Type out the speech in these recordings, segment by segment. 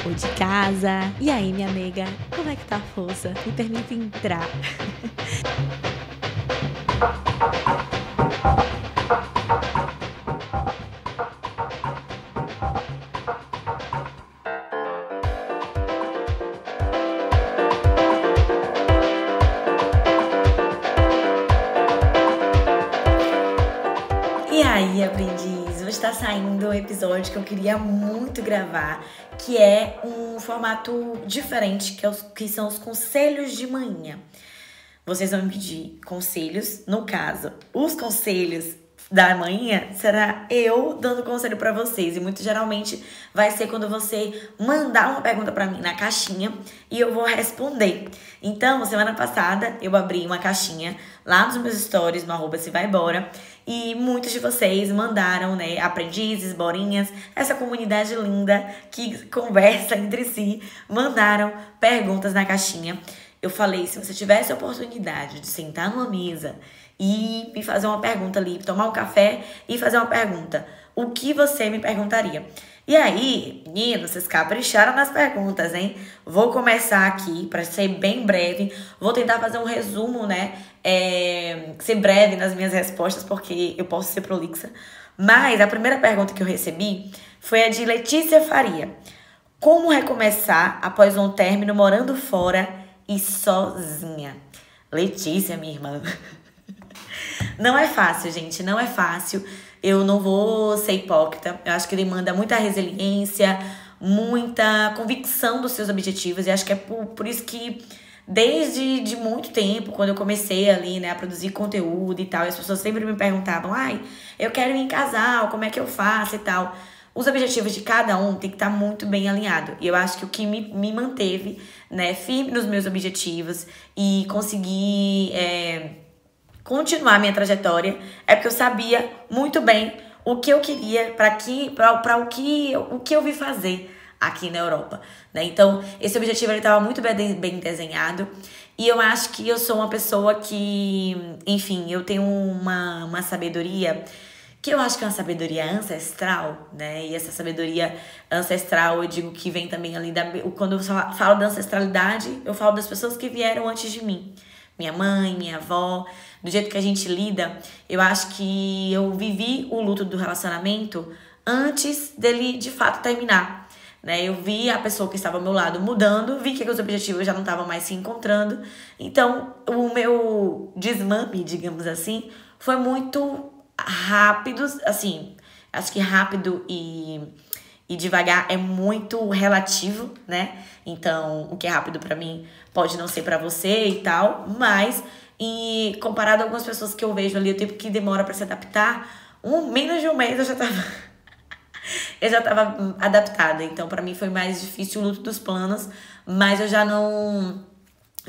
ou de casa. E aí, minha amiga, como é que tá a força? Me permite entrar. E aí, aprendiz, hoje está saindo um episódio que eu queria muito gravar, que é um formato diferente, que são os conselhos de manhã. Vocês vão me pedir conselhos, no caso, os conselhos da manhã será eu dando conselho pra vocês. E muito geralmente vai ser quando você mandar uma pergunta pra mim na caixinha e eu vou responder. Então, semana passada eu abri uma caixinha lá nos meus stories, no @sevaibora, e muitos de vocês mandaram, né, aprendizes, borinhas, essa comunidade linda que conversa entre si, mandaram perguntas na caixinha. Eu falei, se você tivesse a oportunidade de sentar numa mesa e me fazer uma pergunta ali, tomar um café e fazer uma pergunta, o que você me perguntaria? E aí, meninos, vocês capricharam nas perguntas, hein? Vou começar aqui, para ser bem breve. Vou tentar fazer um resumo, né? Ser breve nas minhas respostas, porque eu posso ser prolixa. Mas a primeira pergunta que eu recebi foi a de Letícia Faria. Como recomeçar após um término morando fora e sozinha? Letícia, minha irmã. Não é fácil, gente, não é fácil. Eu não vou ser hipócrita. Eu acho que demanda muita resiliência, muita convicção dos seus objetivos. E acho que é por isso que, desde de muito tempo, quando eu comecei ali, né, a produzir conteúdo e tal, e as pessoas sempre me perguntavam, eu quero ir em casal, como é que eu faço e tal. Os objetivos de cada um tem que estar muito bem alinhado. E eu acho que o que me manteve, né, firme nos meus objetivos e conseguir continuar minha trajetória é porque eu sabia muito bem o que eu queria para o que eu vim fazer aqui na Europa, né? Então, esse objetivo estava muito bem desenhado. E eu acho que eu sou uma pessoa que, enfim, eu tenho uma sabedoria que eu acho que é uma sabedoria ancestral, né? E essa sabedoria ancestral, eu digo que vem também ali quando eu falo da ancestralidade, eu falo das pessoas que vieram antes de mim. Minha mãe, minha avó, do jeito que a gente lida, eu acho que eu vivi o luto do relacionamento antes dele, de fato, terminar, né? Eu vi a pessoa que estava ao meu lado mudando, vi que os objetivos já não estavam mais se encontrando. Então, o meu desmame, digamos assim, foi muito rápido, assim, acho que rápido e devagar é muito relativo, né? Então, o que é rápido pra mim pode não ser pra você e tal, mas comparado a algumas pessoas que eu vejo ali, o tempo que demora pra se adaptar, menos de um mês eu já tava adaptada. Então, pra mim foi mais difícil o luto dos planos, mas eu já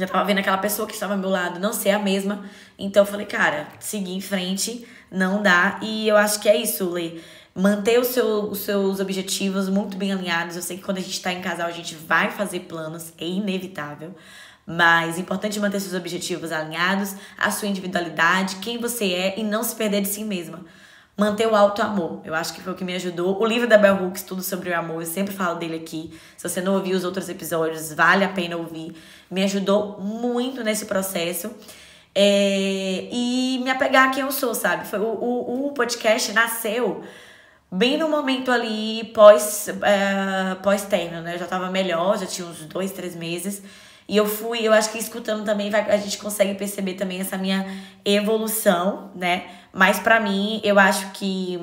tava vendo aquela pessoa que estava ao meu lado não ser a mesma. Então eu falei, cara, seguir em frente não dá. E eu acho que é isso, Lê. Manter os seus objetivos muito bem alinhados. Eu sei que quando a gente tá em casal, a gente vai fazer planos, é inevitável. Mas é importante manter seus objetivos alinhados, a sua individualidade, quem você é e não se perder de si mesma. Manter o auto-amor, eu acho que foi o que me ajudou. O livro da Bell Hooks, Tudo Sobre o Amor, eu sempre falo dele aqui. Se você não ouviu os outros episódios, vale a pena ouvir. Me ajudou muito nesse processo. E me apegar a quem eu sou, sabe? O podcast nasceu bem no momento ali pós-término, né? Eu já tava melhor, já tinha uns 2, 3 meses. E eu acho que escutando também, a gente consegue perceber também essa minha evolução, né? Mas pra mim, eu acho que,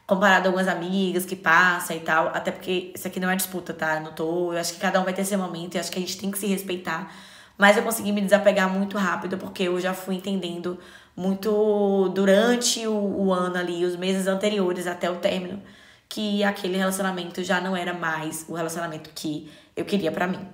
comparado a algumas amigas que passam e tal, até porque isso aqui não é disputa, tá? Eu acho que cada um vai ter seu momento e acho que a gente tem que se respeitar. Mas eu consegui me desapegar muito rápido, porque eu já fui entendendo muito durante o ano ali, os meses anteriores até o término, que aquele relacionamento já não era mais o relacionamento que eu queria pra mim.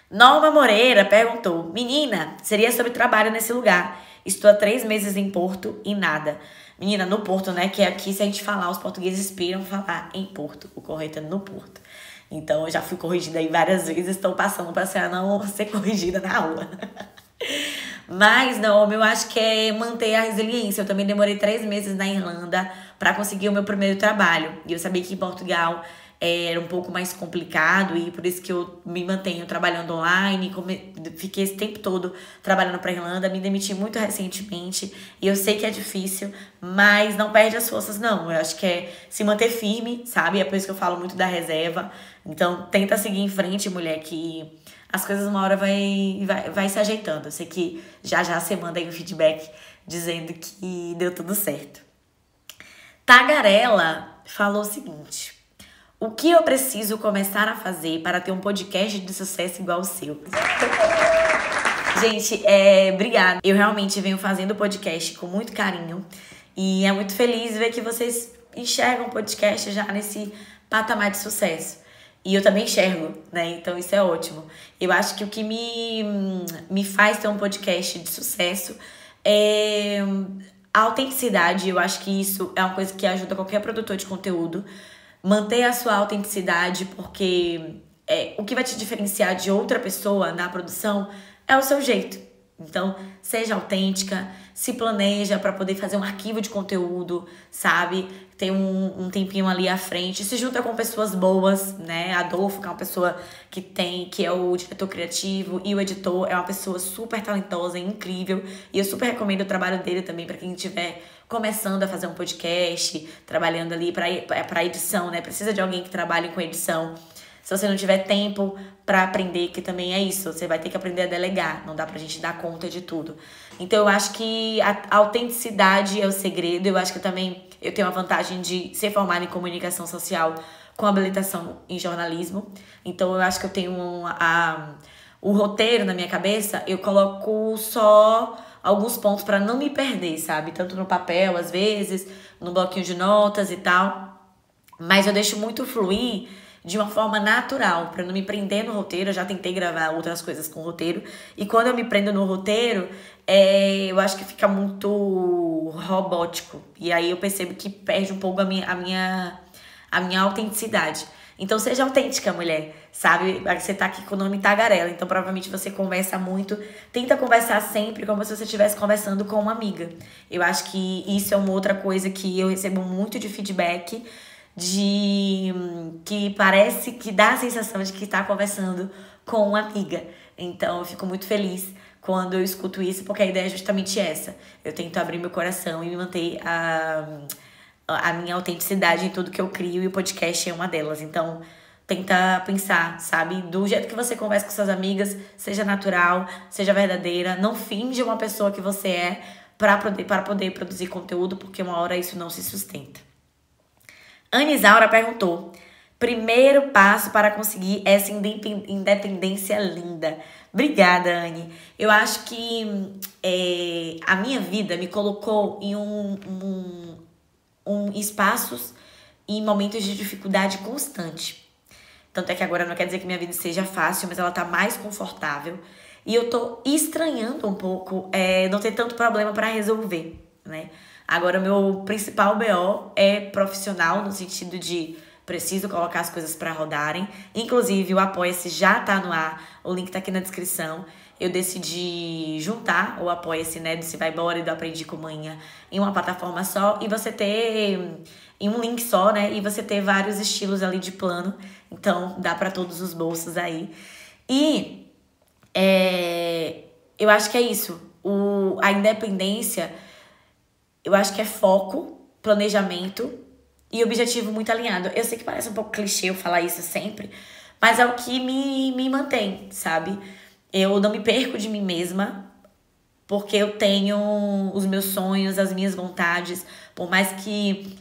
Norma Moreira perguntou: menina, seria sobre trabalho nesse lugar. Estou há 3 meses em Porto e nada. Menina, no Porto, né? Que aqui, se a gente falar, os portugueses inspiram falar em Porto. O correto é no Porto. Então, eu já fui corrigida aí várias vezes. Estou passando para a senhora não ser corrigida na aula. Mas, não, eu acho que é manter a resiliência. Eu também demorei 3 meses na Irlanda para conseguir o meu primeiro trabalho. E eu sabia que em Portugal era um pouco mais complicado e por isso que eu me mantenho trabalhando online, fiquei esse tempo todo trabalhando para Irlanda, me demiti muito recentemente e eu sei que é difícil, mas não perde as forças não, eu acho que é se manter firme, sabe? É por isso que eu falo muito da reserva, então tenta seguir em frente, mulher, que as coisas uma hora vai se ajeitando. Eu sei que já você manda aí um feedback dizendo que deu tudo certo. Tagarela falou o seguinte: o que eu preciso começar a fazer para ter um podcast de sucesso igual o seu? Gente, obrigada. Eu realmente venho fazendo podcast com muito carinho e é muito feliz ver que vocês enxergam o podcast já nesse patamar de sucesso. E eu também enxergo, né? Então isso é ótimo. Eu acho que o que me faz ter um podcast de sucesso é a autenticidade. Eu acho que isso é uma coisa que ajuda qualquer produtor de conteúdo. Manter a sua autenticidade, porque o que vai te diferenciar de outra pessoa na produção é o seu jeito. Então, seja autêntica, se planeja para poder fazer um arquivo de conteúdo, sabe? Tem um tempinho ali à frente, se junta com pessoas boas, né? Adolfo, que é uma pessoa que é o diretor criativo, e o editor é uma pessoa super talentosa e incrível. E eu super recomendo o trabalho dele também para quem estiver começando a fazer um podcast, trabalhando ali para edição, né? Precisa de alguém que trabalhe com edição. Se você não tiver tempo para aprender, que também é isso, você vai ter que aprender a delegar, não dá pra gente dar conta de tudo. Então eu acho que a autenticidade é o segredo. Eu acho que eu tenho a vantagem de ser formada em comunicação social com habilitação em jornalismo. Então eu acho que eu tenho o roteiro na minha cabeça, eu coloco só alguns pontos para não me perder, sabe? Tanto no papel, às vezes, no bloquinho de notas e tal. Mas eu deixo muito fluir de uma forma natural, para não me prender no roteiro. Eu já tentei gravar outras coisas com roteiro, e quando eu me prendo no roteiro, eu acho que fica muito robótico, e aí eu percebo que perde um pouco a minha autenticidade. Então seja autêntica, mulher, sabe? Você tá aqui com o nome Tagarela, então provavelmente você conversa muito. Tenta conversar sempre como se você estivesse conversando com uma amiga. Eu acho que isso é uma outra coisa que eu recebo muito de feedback, que parece que dá a sensação de que está conversando com uma amiga. Então eu fico muito feliz quando eu escuto isso, porque a ideia é justamente essa. Eu tento abrir meu coração e me manter a minha autenticidade em tudo que eu crio, e o podcast é uma delas. Então tenta pensar, sabe? Do jeito que você conversa com suas amigas, seja natural, seja verdadeira. Não finge uma pessoa que você é para poder produzir conteúdo, porque uma hora isso não se sustenta. Ana Isaura perguntou: primeiro passo para conseguir essa independência linda. Obrigada, Anne. Eu acho que a minha vida me colocou em espaços e momentos de dificuldade constante. Tanto é que agora não quer dizer que minha vida seja fácil, mas ela tá mais confortável. E eu tô estranhando um pouco não ter tanto problema para resolver, né? Agora, o meu principal BO é profissional, no sentido de preciso colocar as coisas para rodarem. Inclusive, o Apoia-se já tá no ar, o link tá aqui na descrição. Eu decidi juntar o Apoia-se, né, do Se Vai Embora e do Aprendi com Manhã em uma plataforma só, e você ter em um link só, né, e você ter vários estilos ali de plano. Então, dá para todos os bolsos aí. E eu acho que é isso. A independência, eu acho que é foco, planejamento e objetivo muito alinhado. Eu sei que parece um pouco clichê eu falar isso sempre, mas é o que me mantém, sabe? Eu não me perco de mim mesma, porque eu tenho os meus sonhos, as minhas vontades. Por mais que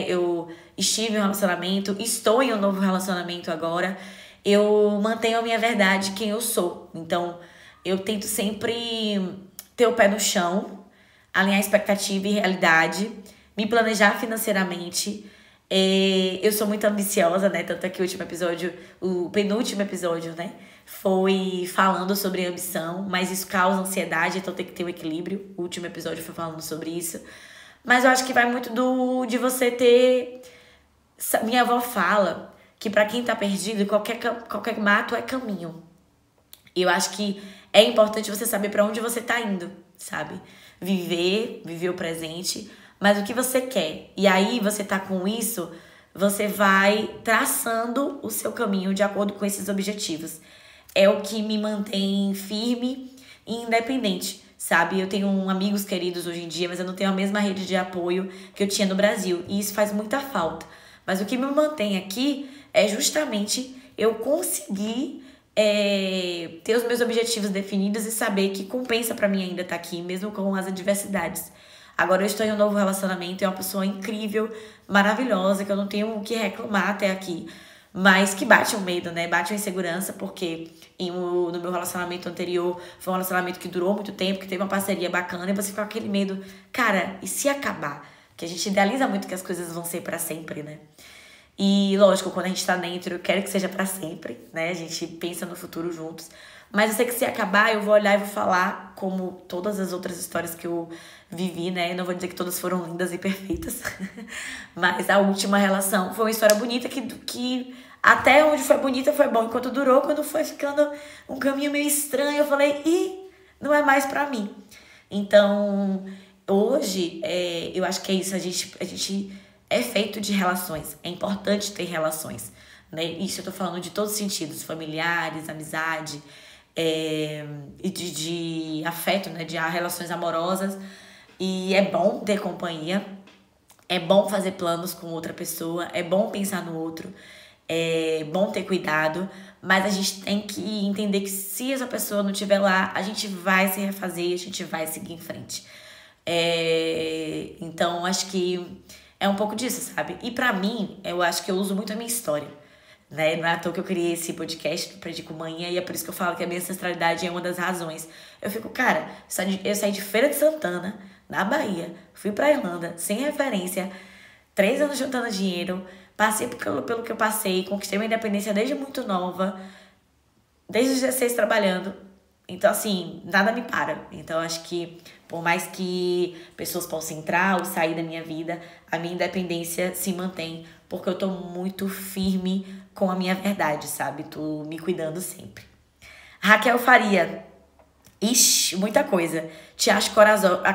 eu estive em um relacionamento, estou em um novo relacionamento agora, eu mantenho a minha verdade, quem eu sou. Então, eu tento sempre ter o pé no chão, alinhar expectativa e realidade, me planejar financeiramente. Eu sou muito ambiciosa, né? Tanto é que o penúltimo episódio, né, foi falando sobre ambição, mas isso causa ansiedade, então tem que ter um equilíbrio. O último episódio foi falando sobre isso. Mas eu acho que vai muito de você ter... Minha avó fala que pra quem tá perdido, qualquer mato é caminho. E eu acho que é importante você saber pra onde você tá indo, sabe? Viver o presente, mas o que você quer. E aí você tá com isso, você vai traçando o seu caminho de acordo com esses objetivos. É o que me mantém firme e independente, sabe? Eu tenho amigos queridos hoje em dia, mas eu não tenho a mesma rede de apoio que eu tinha no Brasil. E isso faz muita falta. Mas o que me mantém aqui é justamente eu conseguir ter os meus objetivos definidos e saber que compensa pra mim ainda estar aqui, mesmo com as adversidades. Agora eu estou em um novo relacionamento, é uma pessoa incrível, maravilhosa, que eu não tenho o que reclamar até aqui. Mas que bate um medo, né? Bate uma insegurança, porque no meu relacionamento anterior foi um relacionamento que durou muito tempo, que teve uma parceria bacana, e você fica com aquele medo, cara, e se acabar? Porque a gente idealiza muito que as coisas vão ser pra sempre, né? E, lógico, quando a gente tá dentro, eu quero que seja pra sempre, né? A gente pensa no futuro juntos. Mas eu sei que se acabar, eu vou olhar e vou falar, como todas as outras histórias que eu vivi, né? Eu não vou dizer que todas foram lindas e perfeitas. Mas a última relação foi uma história bonita que até onde foi bonita foi bom. Enquanto durou, quando foi ficando um caminho meio estranho, eu falei, não é mais pra mim. Então, hoje, eu acho que é isso. A gente é feito de relações. É importante ter relações, né? Isso eu tô falando de todos os sentidos. Familiares, amizade, e de afeto, né? De relações amorosas. E é bom ter companhia. É bom fazer planos com outra pessoa. É bom pensar no outro. É bom ter cuidado. Mas a gente tem que entender que se essa pessoa não estiver lá, a gente vai se refazer e a gente vai seguir em frente. Então, acho que é um pouco disso, sabe? E pra mim, eu acho que eu uso muito a minha história, né? Não é à toa que eu criei esse podcast, Aprendi com Manhã, e é por isso que eu falo que a minha ancestralidade é uma das razões. Eu fico, cara, eu saí de Feira de Santana, na Bahia, fui pra Irlanda, sem referência, 3 anos juntando dinheiro, passei pelo que eu passei, conquistei minha independência desde muito nova, desde os 16 trabalhando. Então, assim, nada me para. Então, acho que por mais que pessoas possam entrar ou sair da minha vida, a minha independência se mantém, porque eu tô muito firme com a minha verdade, sabe? Tô me cuidando sempre. Raquel Faria. Ixi, muita coisa. Te acho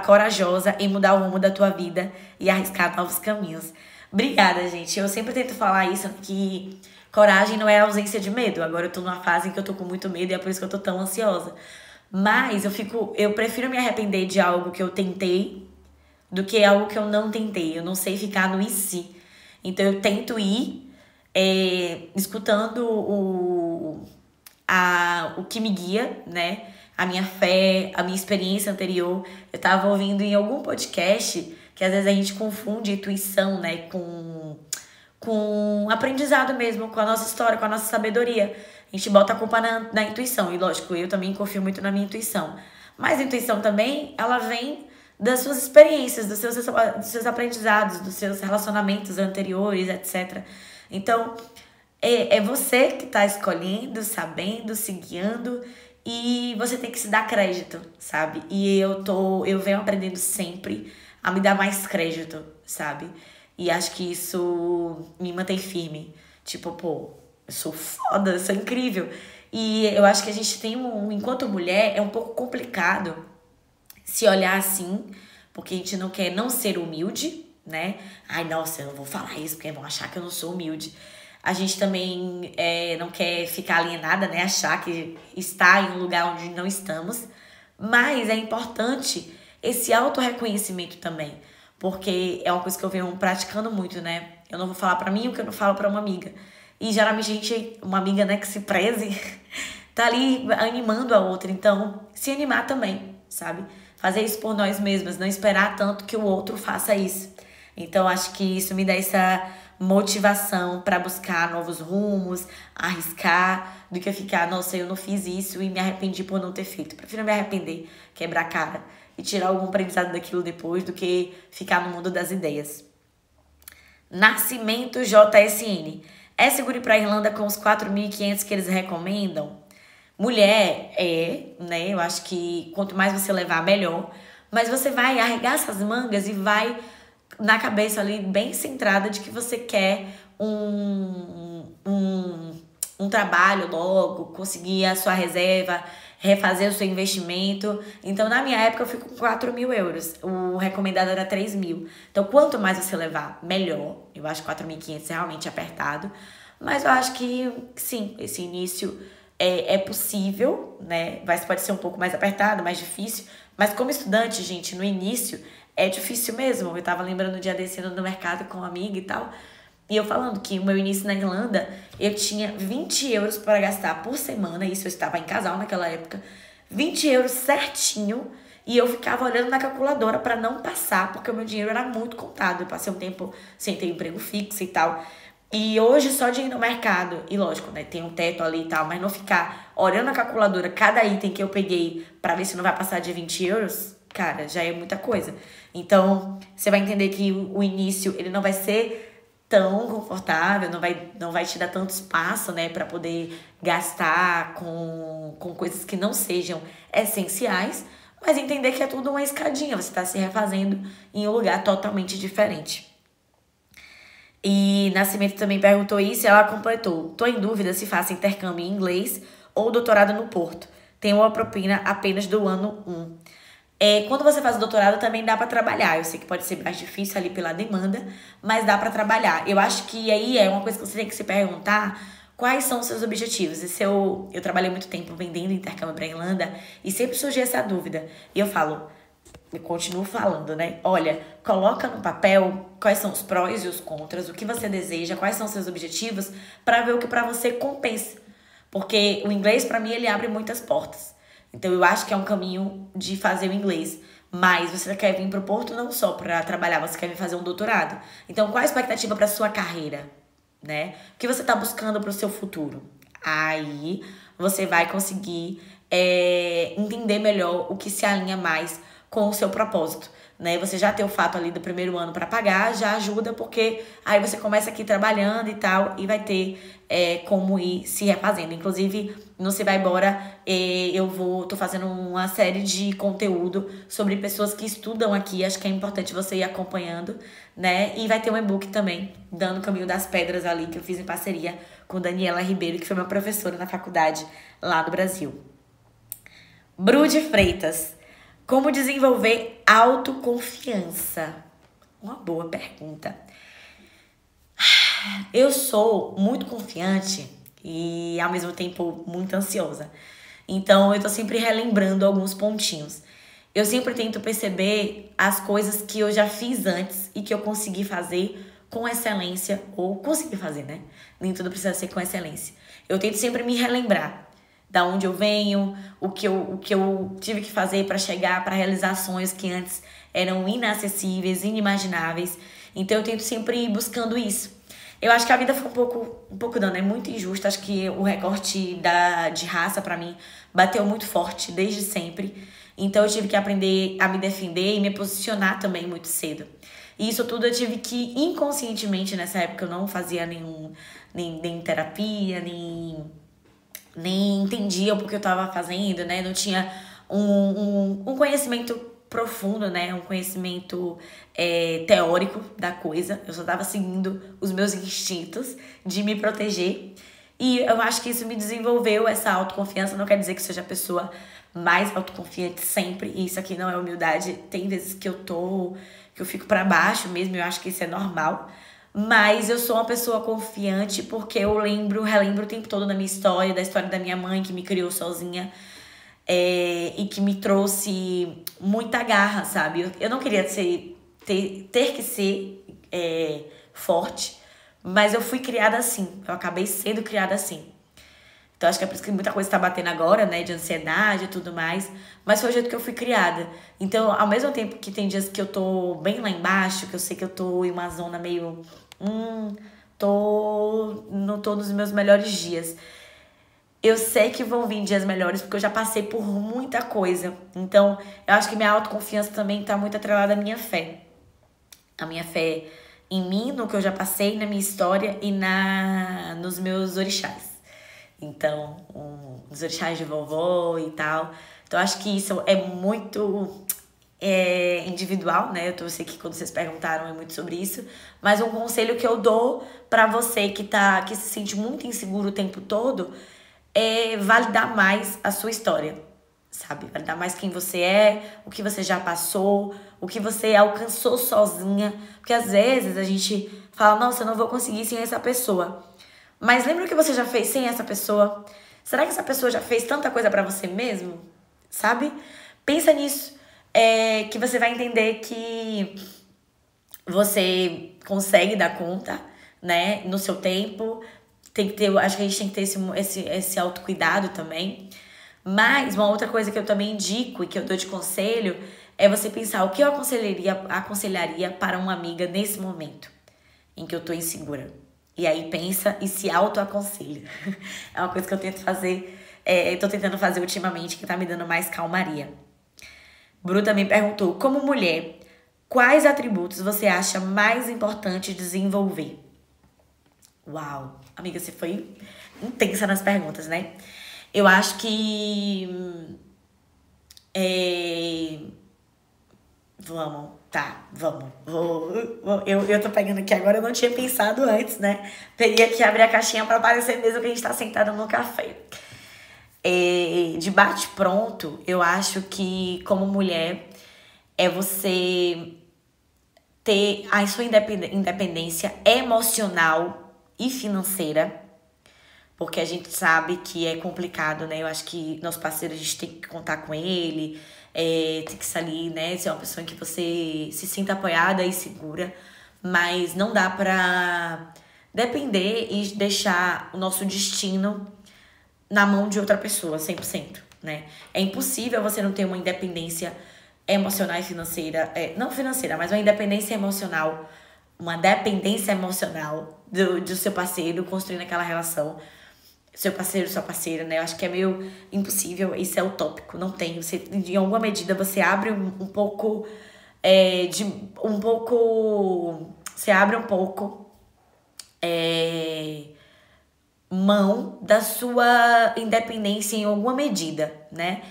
corajosa em mudar o rumo da tua vida e arriscar novos caminhos. Obrigada, gente. Eu sempre tento falar isso, que coragem não é ausência de medo. Agora eu tô numa fase em que eu tô com muito medo e é por isso que eu tô tão ansiosa. Mas eu prefiro me arrepender de algo que eu tentei do que algo que eu não tentei. Eu não sei ficar no e se. Então eu tento ir escutando o que me guia, né? A minha fé, a minha experiência anterior. Eu tava ouvindo em algum podcast que às vezes a gente confunde intuição, né? Com aprendizado mesmo, com a nossa história, com a nossa sabedoria. A gente bota a culpa na intuição. E lógico, eu também confio muito na minha intuição. Mas a intuição também, ela vem das suas experiências, dos seus aprendizados, dos seus relacionamentos anteriores, etc. Então, é você que tá escolhendo, sabendo, se guiando. E você tem que se dar crédito, sabe? E eu venho aprendendo sempre a me dar mais crédito, sabe? E acho que isso me mantém firme. Tipo, pô, eu sou foda, eu sou incrível. E eu acho que a gente tem enquanto mulher, é um pouco complicado se olhar assim, porque a gente não quer não ser humilde, né? Ai, nossa, eu não vou falar isso porque vão achar que eu não sou humilde. A gente também não quer ficar alienada, né? Achar que está em um lugar onde não estamos. Mas é importante esse autorreconhecimento também. Porque é uma coisa que eu venho praticando muito, né? Eu não vou falar pra mim o que eu não falo pra uma amiga. E geralmente uma amiga, né, que se preze, tá ali animando a outra. Então, se animar também, sabe? Fazer isso por nós mesmas, não esperar tanto que o outro faça isso. Então, acho que isso me dá essa motivação pra buscar novos rumos, arriscar, do que ficar, nossa, eu não fiz isso e me arrependi por não ter feito. Prefiro me arrepender, quebrar a cara e tirar algum aprendizado daquilo depois do que ficar no mundo das ideias. Nascimento JSN. É seguro ir pra Irlanda com os 4.500 que eles recomendam? Mulher, né? Eu acho que quanto mais você levar, melhor. Mas você vai arregaçar as mangas e vai na cabeça ali bem centrada de que você quer um trabalho logo, conseguir a sua reserva, refazer o seu investimento. Então, na minha época, eu fui com 4.000 euros. o recomendado era 3.000. Então, quanto mais você levar, melhor. Eu acho que 4.500 é realmente apertado. Mas eu acho que, sim, esse início é possível, né? Pode ser um pouco mais apertado, mais difícil. Mas como estudante, gente, no início é difícil mesmo. Eu tava lembrando um dia desse indo no mercado com uma amiga e tal. E eu falando que o meu início na Irlanda, eu tinha 20 euros para gastar por semana. Isso eu estava em casal naquela época. 20 euros certinho. E eu ficava olhando na calculadora para não passar, porque o meu dinheiro era muito contado. Eu passei um tempo sem ter emprego fixo e tal. E hoje, só de ir no mercado, e lógico, né, tem um teto ali e tal, mas não ficar olhando na calculadora cada item que eu peguei pra ver se não vai passar de 20 euros, cara, já é muita coisa. Então, você vai entender que o início, ele não vai ser tão confortável, não vai te dar tanto espaço, né, pra poder gastar com coisas que não sejam essenciais, mas entender que é tudo uma escadinha, você tá se refazendo em um lugar totalmente diferente. E Nascimento também perguntou isso e ela completou. Tô em dúvida se faço intercâmbio em inglês ou doutorado no Porto. Tenho uma propina apenas do ano 1. Quando você faz o doutorado também dá pra trabalhar. Eu sei que pode ser mais difícil ali pela demanda, mas dá pra trabalhar. Eu acho que aí é uma coisa que você tem que se perguntar quais são os seus objetivos. Eu trabalhei muito tempo vendendo intercâmbio pra Irlanda e sempre surgia essa dúvida. E eu falo... Eu continuo falando, né? Olha, coloca no papel quais são os prós e os contras, o que você deseja, quais são os seus objetivos, para ver o que para você compensa. Porque o inglês, para mim, ele abre muitas portas. Então, eu acho que é um caminho de fazer o inglês. Mas você quer vir pro Porto não só para trabalhar, você quer vir fazer um doutorado. Então, qual a expectativa para sua carreira, né? O que você tá buscando pro seu futuro? Aí, você vai conseguir entender melhor o que se alinha mais com o seu propósito, né? Você já ter o fato ali do primeiro ano para pagar já ajuda, porque aí você começa aqui trabalhando e tal, e vai ter como ir se refazendo. Inclusive, no Você Vai Embora, tô fazendo uma série de conteúdo sobre pessoas que estudam aqui, acho que é importante você ir acompanhando, né? E vai ter um e-book também, dando o caminho das pedras ali, que eu fiz em parceria com Daniela Ribeiro, que foi minha professora na faculdade lá do Brasil. Brude Freitas. Como desenvolver autoconfiança? Uma boa pergunta. Eu sou muito confiante e, ao mesmo tempo, muito ansiosa. Então, eu tô sempre relembrando alguns pontinhos. Eu sempre tento perceber as coisas que eu já fiz antes e que eu consegui fazer com excelência, ou consegui fazer, né? Nem tudo precisa ser com excelência. Eu tento sempre me relembrar da onde eu venho, o que eu tive que fazer para chegar, para realizar sonhos que antes eram inacessíveis, inimagináveis. Então eu tento sempre ir buscando isso. Eu acho que a vida foi um pouco não, é muito injusta. Acho que o recorte de raça para mim bateu muito forte desde sempre. Então eu tive que aprender a me defender e me posicionar também muito cedo. E isso tudo eu tive que inconscientemente, nessa época eu não fazia nem terapia, nem entendia o que eu estava fazendo, né? Não tinha um conhecimento profundo, né? Um conhecimento teórico da coisa. Eu só estava seguindo os meus instintos de me proteger. E eu acho que isso me desenvolveu essa autoconfiança. Não quer dizer que seja a pessoa mais autoconfiante sempre. E isso aqui não é humildade. Tem vezes que eu fico pra baixo mesmo. Eu acho que isso é normal. Mas eu sou uma pessoa confiante porque eu relembro o tempo todo da minha história, da história da minha mãe que me criou sozinha e que me trouxe muita garra, sabe? Eu não queria ter que ser forte, mas eu fui criada assim, eu acabei sendo criada assim. Então acho que é por isso que muita coisa tá batendo agora, né, de ansiedade e tudo mais, mas foi o jeito que eu fui criada. Então, ao mesmo tempo que tem dias que eu tô bem lá embaixo, que eu sei que eu tô em uma zona meio... não tô nos meus melhores dias. Eu sei que vão vir dias melhores, porque eu já passei por muita coisa. Então, eu acho que minha autoconfiança também tá muito atrelada à minha fé. A minha fé em mim, no que eu já passei, na minha história e nos meus orixás. Então, os orixás de vovó e tal. Então, acho que isso é muito individual, né? Eu sei que quando vocês perguntaram é muito sobre isso. Mas um conselho que eu dou pra você que se sente muito inseguro o tempo todo é validar mais a sua história, sabe? Validar mais quem você é, o que você já passou, o que você alcançou sozinha. Porque às vezes a gente fala, nossa, eu não vou conseguir sem essa pessoa. Mas lembra o que você já fez sem essa pessoa? Será que essa pessoa já fez tanta coisa pra você mesmo? Sabe? Pensa nisso. Que você vai entender que você consegue dar conta, né? No seu tempo. Acho que a gente tem que ter esse autocuidado também. Mas uma outra coisa que eu também indico e que eu dou de conselho é você pensar o que eu aconselharia para uma amiga nesse momento em que eu tô insegura. E aí pensa e se autoaconselha. É uma coisa que eu tento fazer, tô tentando fazer ultimamente, que tá me dando mais calmaria. Bru também perguntou, como mulher, quais atributos você acha mais importante desenvolver? Uau, amiga, você foi intensa nas perguntas, né? Eu acho que... Vamos. Eu tô pegando aqui agora, eu não tinha pensado antes, né? Teria que abrir a caixinha pra parecer mesmo que a gente tá sentada no café. De bate pronto, eu acho que como mulher é você ter a sua independência emocional e financeira, porque a gente sabe que é complicado, né? Eu acho que nosso parceiro, a gente tem que contar com ele, tem que sair, né? Ser uma pessoa em que você se sinta apoiada e segura, mas não dá pra depender e deixar o nosso destino na mão de outra pessoa, 100%, né? É impossível você não ter uma independência emocional e financeira, não financeira, mas uma independência emocional, uma dependência emocional do seu parceiro, construindo aquela relação, seu parceiro, sua parceira, né? Eu acho que é meio impossível, isso é utópico, não tem. Você, em alguma medida, você abre um pouco, você abre um pouco, mão da sua independência em alguma medida, né?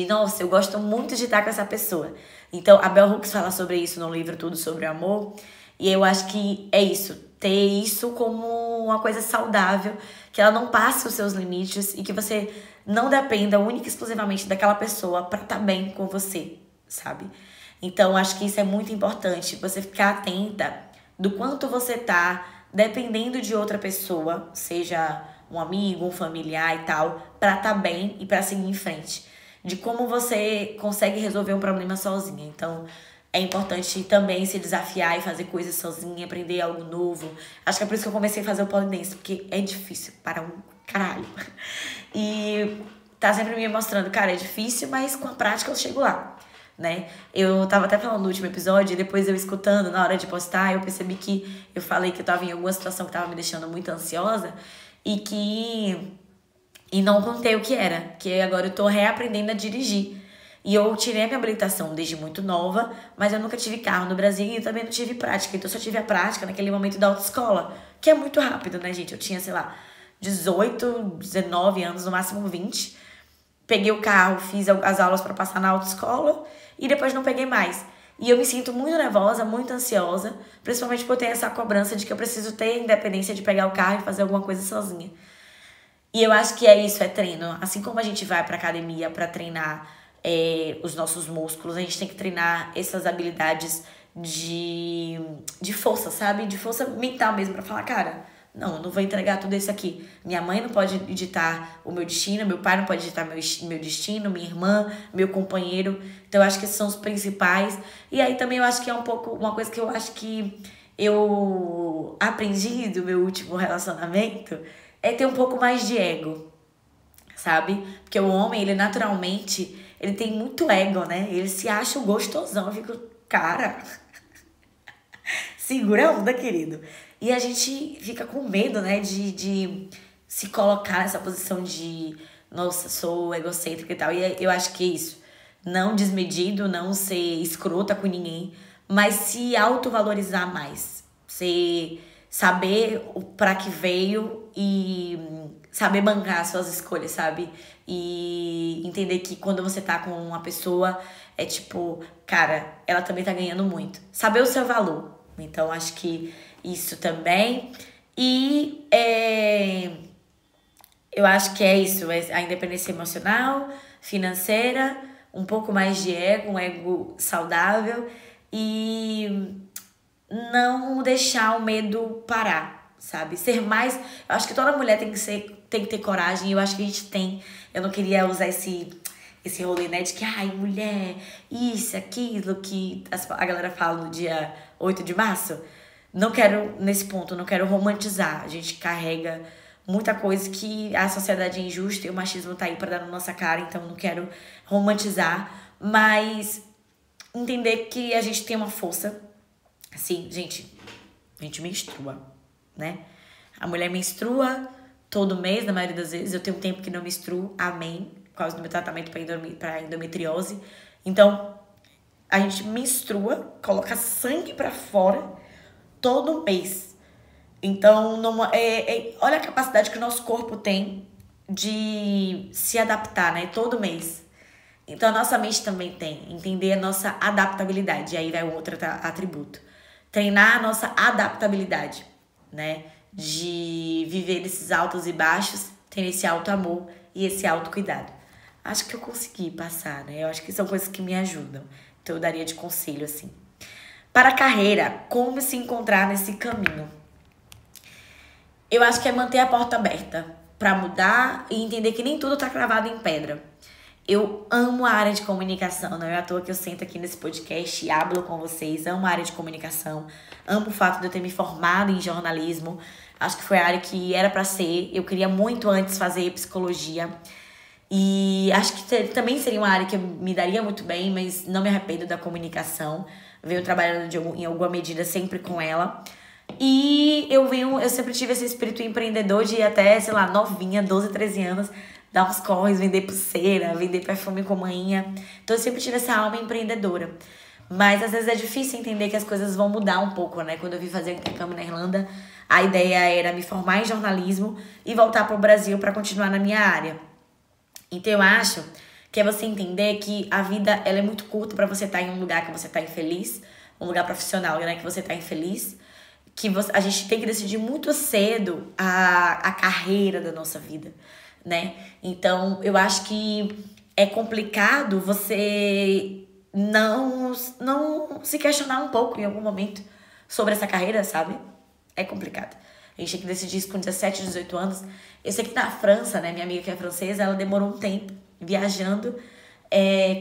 Nossa, eu gosto muito de estar com essa pessoa. Então, a Bell Hooks fala sobre isso no livro Tudo Sobre o Amor. E eu acho que é isso. Ter isso como uma coisa saudável. Que ela não passe os seus limites. E que você não dependa única e exclusivamente daquela pessoa pra estar bem com você, sabe? Então, acho que isso é muito importante. Você ficar atenta do quanto você tá dependendo de outra pessoa. Seja um amigo, um familiar e tal. Pra estar bem e pra seguir em frente. De como você consegue resolver um problema sozinha. Então, é importante também se desafiar e fazer coisas sozinha, aprender algo novo. Acho que é por isso que eu comecei a fazer o polidense, porque é difícil para um caralho. E tá sempre me mostrando, cara, é difícil, mas com a prática eu chego lá, né? Eu tava até falando no último episódio, e depois eu escutando na hora de postar, eu percebi que eu falei que eu tava em alguma situação que tava me deixando muito ansiosa e não contei o que era, que agora eu tô reaprendendo a dirigir. E eu tirei a minha habilitação desde muito nova, mas eu nunca tive carro no Brasil e eu também não tive prática. Então eu só tive a prática naquele momento da autoescola, que é muito rápido, né, gente? Eu tinha, sei lá, 18, 19 anos, no máximo 20. Peguei o carro, fiz as aulas pra passar na autoescola e depois não peguei mais. E eu me sinto muito nervosa, muito ansiosa, principalmente por ter essa cobrança de que eu preciso ter independência de pegar o carro e fazer alguma coisa sozinha. E eu acho que é isso, é treino. Assim como a gente vai pra academia pra treinar os nossos músculos, a gente tem que treinar essas habilidades de força, sabe? De força mental mesmo, pra falar, cara, não, eu não vou entregar tudo isso aqui. Minha mãe não pode ditar o meu destino, meu pai não pode ditar meu destino, minha irmã, meu companheiro. Então eu acho que esses são os principais. E aí também eu acho que é um pouco uma coisa que eu acho que eu aprendi do meu último relacionamento, é ter um pouco mais de ego, sabe? Porque o homem, ele naturalmente, ele tem muito ego, né? Ele se acha o gostosão. Eu fico, cara, segura a onda, querido. E a gente fica com medo, né? De se colocar nessa posição de, nossa, sou egocêntrica e tal. E eu acho que é isso. Não desmedido, não ser escrota com ninguém, mas se autovalorizar mais. Saber pra que veio e saber bancar as suas escolhas, sabe? E entender que quando você tá com uma pessoa, é tipo, cara, ela também tá ganhando muito. Saber o seu valor. Então, acho que isso também. E Eu acho que é isso, a independência emocional, financeira, um pouco mais de ego, um ego saudável e não deixar o medo parar, sabe? Ser mais... Eu acho que toda mulher tem que ter coragem, e eu acho que a gente tem. Eu não queria usar esse rolê, né, de que, ai, mulher, isso, aquilo, que a galera fala no dia 8 de março. Não quero, nesse ponto, não quero romantizar. A gente carrega muita coisa que a sociedade é injusta e o machismo tá aí pra dar na nossa cara, então não quero romantizar, mas entender que a gente tem uma força. Assim, a gente menstrua, né? A mulher menstrua todo mês, na maioria das vezes. Eu tenho um tempo que não menstruo, amém, por causa do meu tratamento pra endometriose. Então, a gente menstrua, coloca sangue pra fora todo mês. Então, olha a capacidade que o nosso corpo tem de se adaptar, né? Todo mês. Então, a nossa mente também tem. Entender a nossa adaptabilidade. E aí vai um outro atributo. Treinar a nossa adaptabilidade, né? De viver esses altos e baixos, ter esse auto-amor e esse autocuidado. Acho que eu consegui passar, né? Eu acho que são coisas que me ajudam. Então, eu daria de conselho, assim. Para a carreira, como se encontrar nesse caminho? Eu acho que é manter a porta aberta para mudar e entender que nem tudo tá cravado em pedra. Eu amo a área de comunicação, não é à toa que eu sento aqui nesse podcast e hablo com vocês. Amo a área de comunicação, amo o fato de eu ter me formado em jornalismo. Acho que foi a área que era para ser. Eu queria muito antes fazer psicologia. E acho que também seria uma área que eu me daria muito bem, mas não me arrependo da comunicação. Venho trabalhando em alguma medida sempre com ela. E eu sempre tive esse espírito empreendedor de até, sei lá, novinha, 12, 13 anos, dar uns corres, vender pulseira, vender perfume com manhinha. Então eu sempre tive essa alma empreendedora. Mas às vezes é difícil entender que as coisas vão mudar um pouco, né? Quando eu vim fazer o intercâmbio na Irlanda, a ideia era me formar em jornalismo e voltar para o Brasil para continuar na minha área. Então eu acho que é você entender que a vida ela é muito curta para você estar em um lugar que você está infeliz, um lugar profissional, né, que você está infeliz, a gente tem que decidir muito cedo a carreira da nossa vida, né? Então eu acho que é complicado você não se questionar um pouco em algum momento sobre essa carreira, sabe? É complicado. A gente tem que decidir isso com 17, 18 anos. Eu sei que na França, né, minha amiga que é francesa, ela demorou um tempo viajando,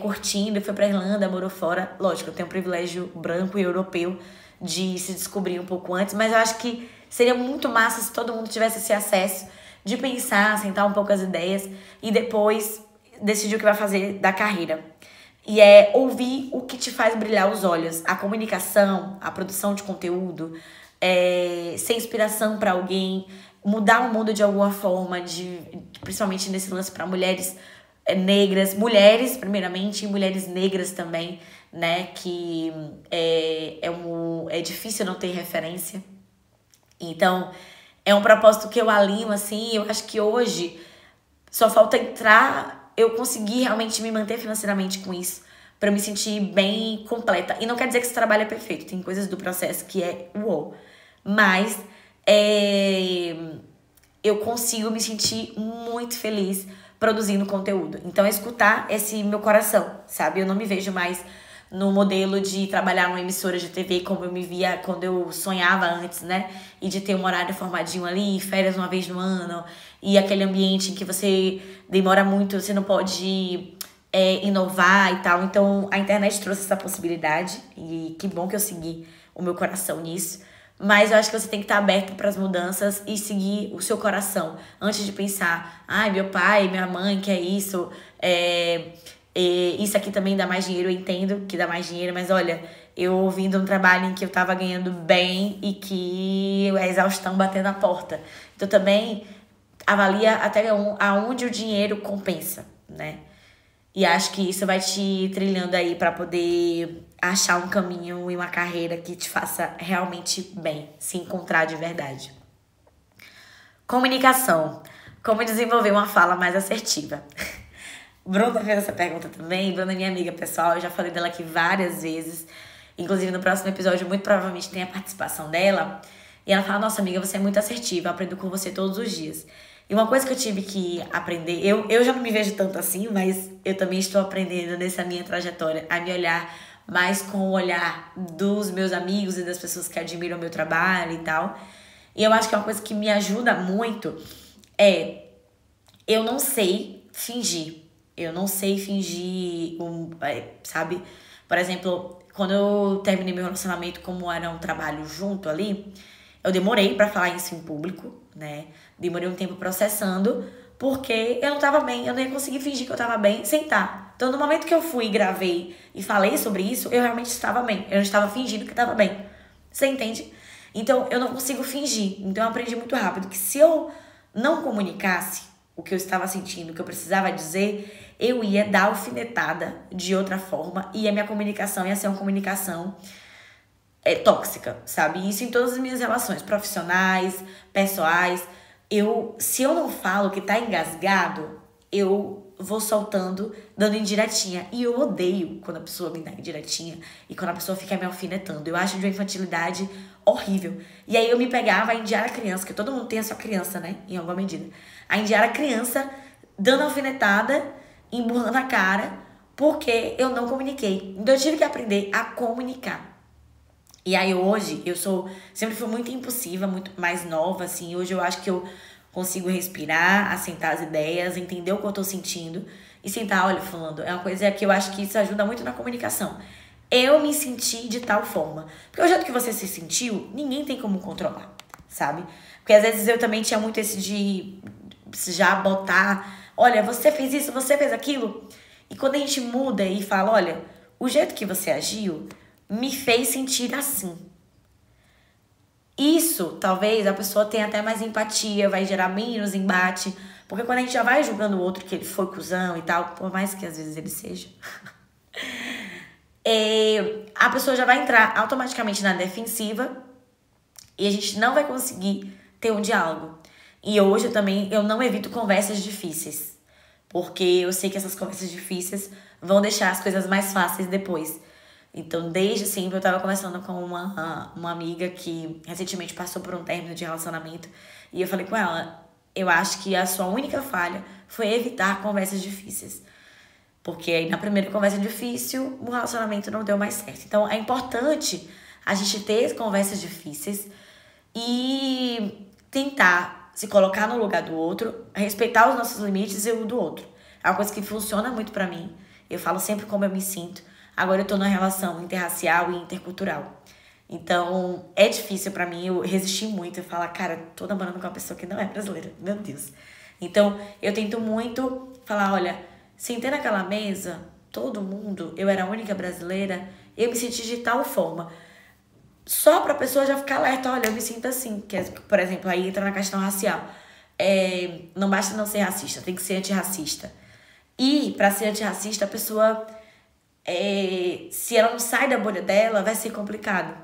curtindo, foi pra Irlanda, morou fora. Lógico, eu tenho um privilégio branco e europeu de se descobrir um pouco antes, mas eu acho que seria muito massa se todo mundo tivesse esse acesso de pensar, sentar um pouco as ideias e depois decidir o que vai fazer da carreira. E é ouvir o que te faz brilhar os olhos. A comunicação, a produção de conteúdo, ser inspiração para alguém, mudar o mundo de alguma forma, principalmente nesse lance para mulheres negras, mulheres primeiramente e mulheres negras também, né, que é difícil não ter referência. Então, é um propósito que eu alinho, assim, eu acho que hoje só falta eu conseguir realmente me manter financeiramente com isso, pra eu me sentir bem completa. E não quer dizer que esse trabalho é perfeito, tem coisas do processo que é uou, mas eu consigo me sentir muito feliz produzindo conteúdo. Então, é escutar esse meu coração, sabe? Eu não me vejo mais no modelo de trabalhar numa emissora de TV como eu me via quando eu sonhava antes, né? E de ter um horário formadinho ali, férias uma vez no ano, e aquele ambiente em que você demora muito, você não pode inovar e tal. Então, a internet trouxe essa possibilidade, e que bom que eu segui o meu coração nisso. Mas eu acho que você tem que estar aberto para as mudanças e seguir o seu coração. Antes de pensar, ai, meu pai, minha mãe quer isso, isso aqui também dá mais dinheiro, eu entendo que dá mais dinheiro, mas olha, eu vim de um trabalho em que eu tava ganhando bem e que a exaustão batendo na porta. Então também avalia até aonde o dinheiro compensa, né? E acho que isso vai te trilhando aí pra poder achar um caminho e uma carreira que te faça realmente bem, se encontrar de verdade. Comunicação. Como desenvolver uma fala mais assertiva? Bruna fez essa pergunta também. Bruna é minha amiga pessoal, eu já falei dela aqui várias vezes. Inclusive no próximo episódio muito provavelmente tem a participação dela. E ela fala, nossa amiga, você é muito assertiva, eu aprendo com você todos os dias. E uma coisa que eu tive que aprender, eu já não me vejo tanto assim, mas eu também estou aprendendo nessa minha trajetória a me olhar mais com o olhar dos meus amigos e das pessoas que admiram o meu trabalho e tal. E eu acho que uma coisa que me ajuda muito é eu não sei fingir. Eu não sei fingir, sabe? Por exemplo, quando eu terminei meu relacionamento, como era um trabalho junto ali, eu demorei pra falar isso em público, né? Demorei um tempo processando, porque eu não tava bem, eu não ia conseguir fingir que eu tava bem sem estar. Então, no momento que eu fui, gravei e falei sobre isso, eu realmente estava bem. Eu não estava fingindo que estava bem. Você entende? Então, eu não consigo fingir. Então, eu aprendi muito rápido que se eu não comunicasse o que eu estava sentindo, o que eu precisava dizer, eu ia dar alfinetada de outra forma e a minha comunicação ia ser uma comunicação tóxica, sabe? Isso em todas as minhas relações profissionais, pessoais. Se eu não falo que tá engasgado, eu vou soltando, dando indiretinha. E eu odeio quando a pessoa me dá indiretinha e quando a pessoa fica me alfinetando. Eu acho de uma infantilidade horrível. E aí eu me pegava a indiar a criança, que todo mundo tem a sua criança, né? Em alguma medida. A indiar a criança, dando alfinetada, emburrando a cara, porque eu não comuniquei. Então eu tive que aprender a comunicar. E aí hoje, sempre fui muito impulsiva, muito mais nova, assim. Hoje eu acho que eu consigo respirar, assentar as ideias, entender o que eu tô sentindo e sentar, olha, falando. É uma coisa que eu acho que isso ajuda muito na comunicação. Eu me senti de tal forma. Porque o jeito que você se sentiu, ninguém tem como controlar, sabe? Porque às vezes eu também tinha muito esse de já botar, olha, você fez isso, você fez aquilo. E quando a gente muda e fala, olha, o jeito que você agiu me fez sentir assim. Isso, talvez, a pessoa tenha até mais empatia, vai gerar menos embate. Porque quando a gente já vai julgando o outro que ele foi cuzão e tal, por mais que às vezes ele seja, a pessoa já vai entrar automaticamente na defensiva e a gente não vai conseguir ter um diálogo. E hoje eu não evito conversas difíceis. Porque eu sei que essas conversas difíceis vão deixar as coisas mais fáceis depois. Então, desde sempre, eu tava conversando com uma amiga que recentemente passou por um término de relacionamento. E eu falei com ela, eu acho que a sua única falha foi evitar conversas difíceis. Porque aí na primeira conversa difícil, o relacionamento não deu mais certo. Então, é importante a gente ter conversas difíceis e tentar se colocar no lugar do outro, respeitar os nossos limites e o do outro. É uma coisa que funciona muito pra mim. Eu falo sempre como eu me sinto. Agora eu tô numa relação interracial e intercultural. Então, é difícil pra mim, eu resisti muito e falar, cara, tô namorando com uma pessoa que não é brasileira, meu Deus. Então, eu tento muito falar, olha, sentei naquela mesa, todo mundo, eu era a única brasileira, eu me senti de tal forma. Só pra pessoa já ficar alerta, olha, eu me sinto assim. Que, por exemplo, aí entra na questão racial. Não basta não ser racista, tem que ser antirracista. E pra ser antirracista, a pessoa... se ela não sai da bolha dela, vai ser complicado.